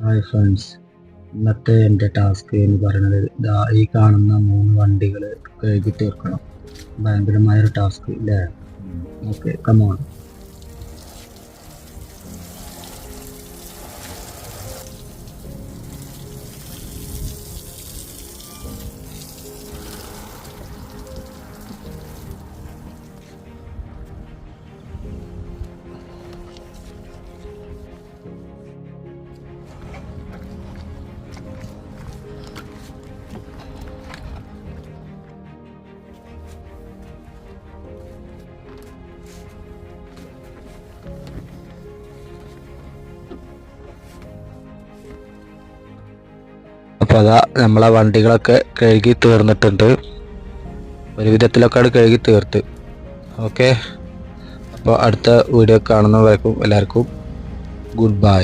Hi friends, ഇന്നത്തെ എൻ്റെ task എന്ന് പറയുന്നത് ഈ കാണുന്ന 3 വണ്ടികൾ കഴുകി തീർക്കണം. ഭയങ്കരമായൊരു ടാസ്ക് അല്ലേ? Okay, come on. അപ്പോൾ അതാ നമ്മളെ വണ്ടികളൊക്കെ കഴുകി തീർന്നിട്ടുണ്ട്. ഒരു വിധത്തിലൊക്കെ കഴുകി തീർത്ത്. ഓക്കെ, അപ്പോൾ അടുത്ത വീഡിയോ കാണുന്നവരേക്കും എല്ലാവർക്കും ഗുഡ് ബൈ.